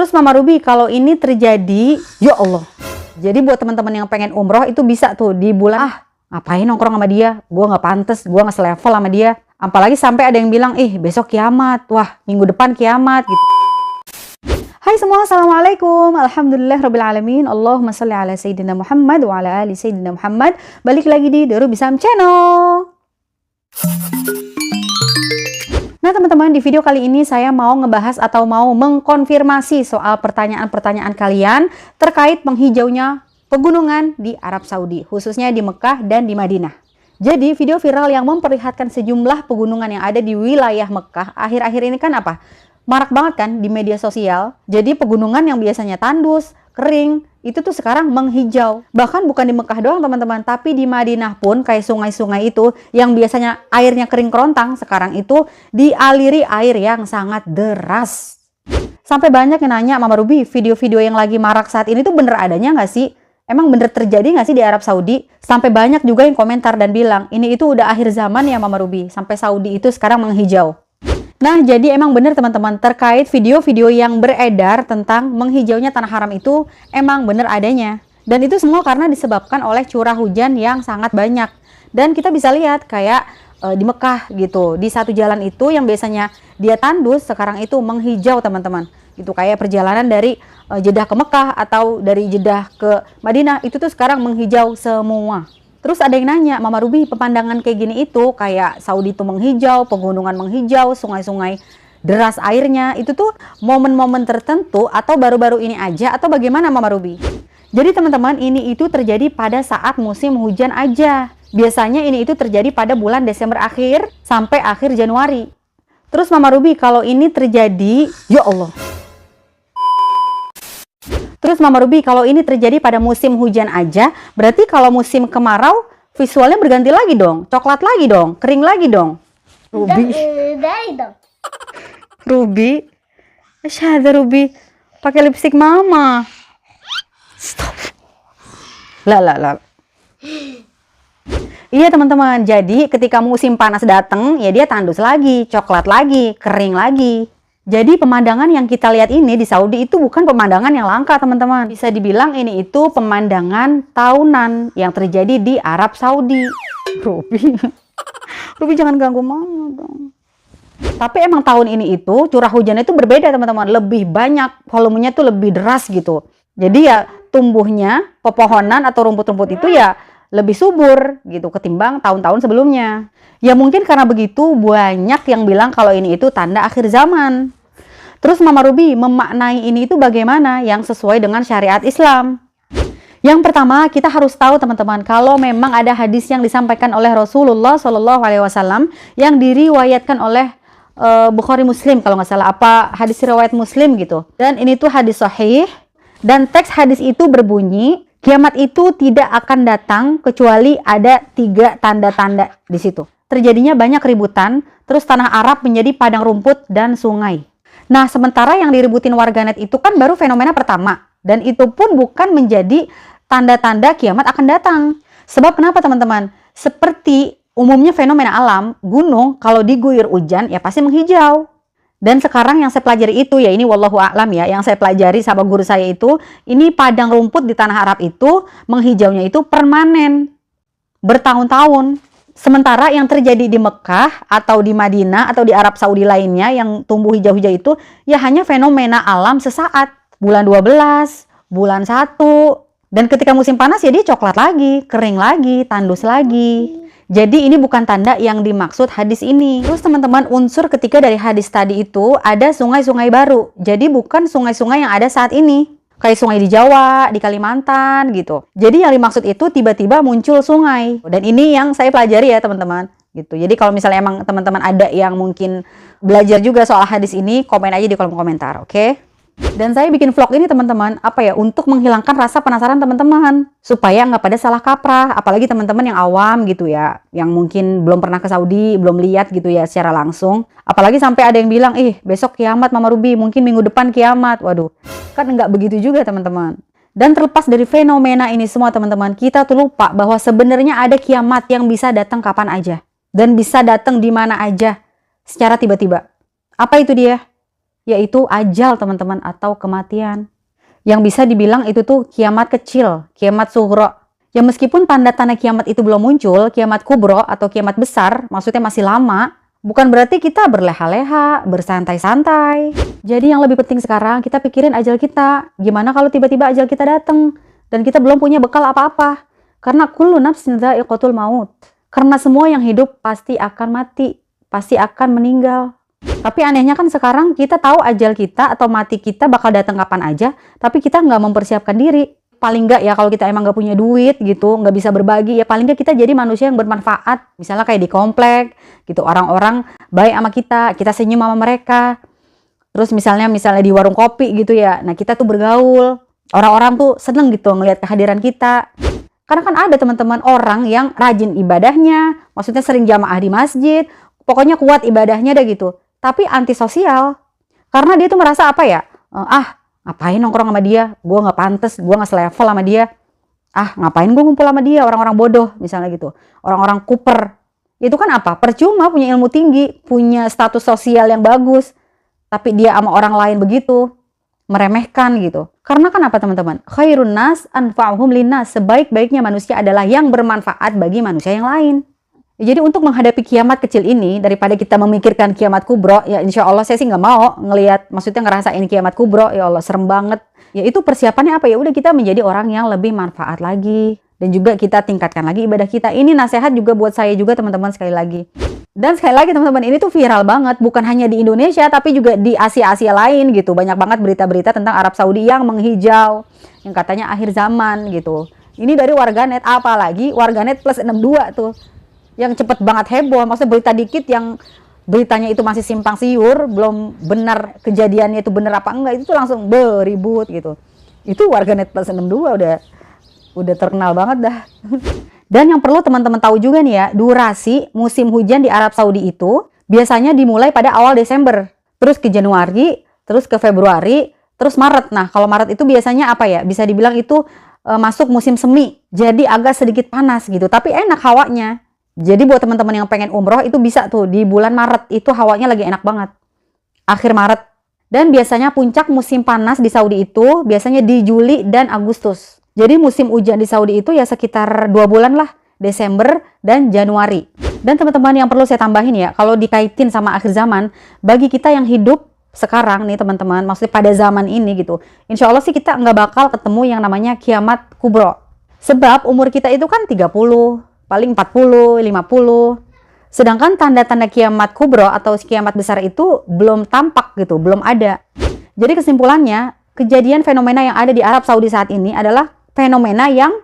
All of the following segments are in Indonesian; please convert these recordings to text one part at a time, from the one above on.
Terus Mama Ruby, kalau ini terjadi, ya Allah. Jadi buat teman-teman yang pengen umroh itu bisa tuh di bulan, ngapain nongkrong sama dia? Gua nggak pantes, gua nggak selevel sama dia. Apalagi sampai ada yang bilang, besok kiamat, wah minggu depan kiamat gitu. Hai semua, assalamualaikum, alhamdulillah rabbil alamin, Allahumma sholli ala sayyidina Muhammad wa ala ali sayyidina Muhammad. Balik lagi di The Ruby Sam Channel. Nah teman-teman, di video kali ini saya mau ngebahas atau mau mengkonfirmasi soal pertanyaan-pertanyaan kalian terkait menghijaunya pegunungan di Arab Saudi, khususnya di Mekah dan di Madinah. Jadi video viral yang memperlihatkan sejumlah pegunungan yang ada di wilayah Mekah akhir-akhir ini kan apa? Marak banget kan di media sosial. Jadi pegunungan yang biasanya tandus, kering, itu tuh sekarang menghijau. Bahkan bukan di Mekah doang teman-teman, tapi di Madinah pun kayak sungai-sungai itu yang biasanya airnya kering kerontang, sekarang itu dialiri air yang sangat deras. Sampai banyak yang nanya, Mama Ruby, video-video yang lagi marak saat ini tuh bener adanya nggak sih? Emang bener terjadi nggak sih di Arab Saudi? Sampai banyak juga yang komentar dan bilang, ini itu udah akhir zaman ya Mama Ruby, sampai Saudi itu sekarang menghijau. Nah, jadi emang bener teman-teman, terkait video-video yang beredar tentang menghijaunya tanah haram itu emang bener adanya. Dan itu semua karena disebabkan oleh curah hujan yang sangat banyak. Dan kita bisa lihat kayak di Mekah gitu, di satu jalan itu yang biasanya dia tandus, sekarang itu menghijau teman-teman. Gitu kayak perjalanan dari Jeddah ke Mekah atau dari Jeddah ke Madinah, itu tuh sekarang menghijau semua. Terus ada yang nanya, Mama Ruby, pemandangan kayak gini itu kayak Saudi itu menghijau, pegunungan menghijau, sungai-sungai deras airnya, itu tuh momen-momen tertentu atau baru-baru ini aja atau bagaimana Mama Ruby? Jadi teman-teman, ini itu terjadi pada saat musim hujan aja. Biasanya ini itu terjadi pada bulan Desember akhir sampai akhir Januari. Terus Mama Ruby, kalau ini terjadi, ya Allah. Terus Mama Ruby, kalau ini terjadi pada musim hujan aja, berarti kalau musim kemarau visualnya berganti lagi dong, coklat lagi dong, kering lagi dong. Ruby, Ruby, syahada Ruby, pakai lipstick Mama. Stop. Lah. Iya teman-teman, jadi ketika musim panas datang, ya dia tandus lagi, coklat lagi, kering lagi. Jadi pemandangan yang kita lihat ini di Saudi itu bukan pemandangan yang langka teman-teman. Bisa dibilang ini itu pemandangan tahunan yang terjadi di Arab Saudi. Ruby jangan ganggu Mama dong. Tapi emang tahun ini itu curah hujannya itu berbeda teman-teman. Lebih banyak, volumenya tuh lebih deras gitu. Jadi ya tumbuhnya pepohonan atau rumput-rumput itu ya lebih subur gitu ketimbang tahun-tahun sebelumnya. Ya mungkin karena begitu banyak yang bilang kalau ini itu tanda akhir zaman. Terus Mama Ruby memaknai ini itu bagaimana yang sesuai dengan syariat Islam? Yang pertama kita harus tahu teman-teman kalau memang ada hadis yang disampaikan oleh Rasulullah SAW yang diriwayatkan oleh Bukhari Muslim kalau nggak salah, apa hadis riwayat Muslim gitu. Dan ini tuh hadis sahih dan teks hadis itu berbunyi, kiamat itu tidak akan datang kecuali ada 3 tanda-tanda di situ. Terjadinya banyak keributan, terus tanah Arab menjadi padang rumput dan sungai. Nah, sementara yang diributin warganet itu kan baru fenomena pertama. Dan itu pun bukan menjadi tanda-tanda kiamat akan datang. Sebab kenapa teman-teman? Seperti umumnya fenomena alam, gunung kalau diguyur hujan ya pasti menghijau. Dan sekarang yang saya pelajari itu, ya ini wallahu a'lam ya, yang saya pelajari sama guru saya itu, ini padang rumput di tanah Arab itu, menghijaunya itu permanen. Bertahun-tahun. Sementara yang terjadi di Mekah atau di Madinah atau di Arab Saudi lainnya yang tumbuh hijau-hijau itu ya hanya fenomena alam sesaat. Bulan 12, bulan 1. Dan ketika musim panas ya dia coklat lagi, kering lagi, tandus lagi. Jadi ini bukan tanda yang dimaksud hadis ini. Terus teman-teman, unsur ketiga dari hadis tadi itu ada sungai-sungai baru. Jadi bukan sungai-sungai yang ada saat ini. Kayak sungai di Jawa, di Kalimantan gitu. Jadi yang dimaksud itu tiba-tiba muncul sungai. Dan ini yang saya pelajari ya teman-teman. Gitu. Jadi kalau misalnya emang teman-teman ada yang mungkin belajar juga soal hadis ini, komen aja di kolom komentar, oke? Dan saya bikin vlog ini teman-teman, untuk menghilangkan rasa penasaran teman-teman. Supaya nggak pada salah kaprah. Apalagi teman-teman yang awam gitu ya. Yang mungkin belum pernah ke Saudi, belum lihat gitu ya secara langsung. Apalagi sampai ada yang bilang, besok kiamat Mama Ruby, mungkin minggu depan kiamat. Waduh, kan nggak begitu juga teman-teman. Dan terlepas dari fenomena ini semua teman-teman, kita tuh lupa bahwa sebenarnya ada kiamat yang bisa datang kapan aja. Dan bisa datang di mana aja secara tiba-tiba. Apa itu dia? yaitu ajal teman-teman, atau kematian. Yang bisa dibilang itu tuh kiamat kecil, kiamat sughra. Ya meskipun tanda-tanda kiamat itu belum muncul, kiamat kubro atau kiamat besar, maksudnya masih lama, bukan berarti kita berleha-leha, bersantai-santai. Jadi yang lebih penting sekarang kita pikirin ajal kita. Gimana kalau tiba-tiba ajal kita datang dan kita belum punya bekal apa-apa? Karena kullu nafsin dha'iqatul maut. Karena semua yang hidup pasti akan mati, pasti akan meninggal. Tapi anehnya kan sekarang kita tahu ajal kita atau mati kita bakal datang kapan aja, tapi kita nggak mempersiapkan diri. Paling nggak ya kalau kita emang nggak punya duit gitu, nggak bisa berbagi, ya paling nggak kita jadi manusia yang bermanfaat. Misalnya kayak di komplek gitu, orang-orang baik sama kita senyum sama mereka. Terus misalnya di warung kopi gitu ya, nah kita tuh bergaul, orang-orang tuh seneng gitu ngelihat kehadiran kita. Karena kan ada teman-teman orang yang rajin ibadahnya, maksudnya sering jamaah di masjid, pokoknya kuat ibadahnya dah gitu. Tapi antisosial, karena dia tuh merasa apa ya, ngapain nongkrong sama dia, gue nggak pantes, gue nggak selevel sama dia. Ngapain gue ngumpul sama dia, orang-orang bodoh misalnya gitu, orang-orang kuper. Itu kan apa? Percuma punya ilmu tinggi, punya status sosial yang bagus, tapi dia sama orang lain begitu, meremehkan gitu. Karena kan apa teman-teman? Khairun nas anfa'uhum linnas. Sebaik-baiknya manusia adalah yang bermanfaat bagi manusia yang lain. Jadi untuk menghadapi kiamat kecil ini, daripada kita memikirkan kiamat kubro, ya insya Allah saya sih nggak mau ngelihat, maksudnya ngerasain kiamat kubro, ya Allah serem banget. Ya itu persiapannya apa? Ya udah kita menjadi orang yang lebih manfaat lagi. Dan juga kita tingkatkan lagi ibadah kita. Ini nasihat juga buat saya juga teman-teman sekali lagi. Dan sekali lagi teman-teman, ini tuh viral banget. Bukan hanya di Indonesia, tapi juga di Asia-Asia lain gitu. Banyak banget berita-berita tentang Arab Saudi yang menghijau. Yang katanya akhir zaman gitu. Ini dari warganet, apalagi warganet plus 62 tuh. Yang cepet banget heboh. Maksudnya berita dikit yang beritanya itu masih simpang siur. Belum benar kejadiannya itu benar apa enggak. Itu tuh langsung beribut gitu. Itu warganet plus 62 udah terkenal banget dah. Dan yang perlu teman-teman tahu juga nih ya, durasi musim hujan di Arab Saudi itu biasanya dimulai pada awal Desember, terus ke Januari, terus ke Februari, terus Maret. Nah, kalau Maret itu biasanya apa ya? Bisa dibilang itu masuk musim semi. Jadi agak sedikit panas gitu, tapi enak hawanya. Jadi buat teman-teman yang pengen umroh itu bisa tuh di bulan Maret, itu hawanya lagi enak banget. Akhir Maret. Dan biasanya puncak musim panas di Saudi itu biasanya di Juli dan Agustus. Jadi musim hujan di Saudi itu ya sekitar 2 bulan lah, Desember dan Januari. Dan teman-teman yang perlu saya tambahin ya, kalau dikaitin sama akhir zaman, bagi kita yang hidup sekarang nih teman-teman, maksudnya pada zaman ini gitu, insya Allah sih kita nggak bakal ketemu yang namanya kiamat kubro. Sebab umur kita itu kan 30, paling 40, 50. Sedangkan tanda-tanda kiamat kubro atau kiamat besar itu belum tampak gitu, belum ada. Jadi kesimpulannya, kejadian fenomena yang ada di Arab Saudi saat ini adalah fenomena yang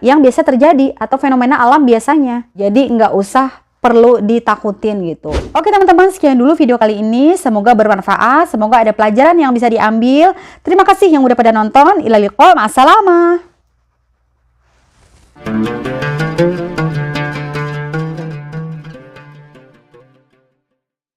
yang biasa terjadi atau fenomena alam biasanya. Jadi nggak usah perlu ditakutin gitu. Oke teman-teman, sekian dulu video kali ini. Semoga bermanfaat, semoga ada pelajaran yang bisa diambil. Terima kasih yang udah pada nonton. Ila liqa, ma'assalamah.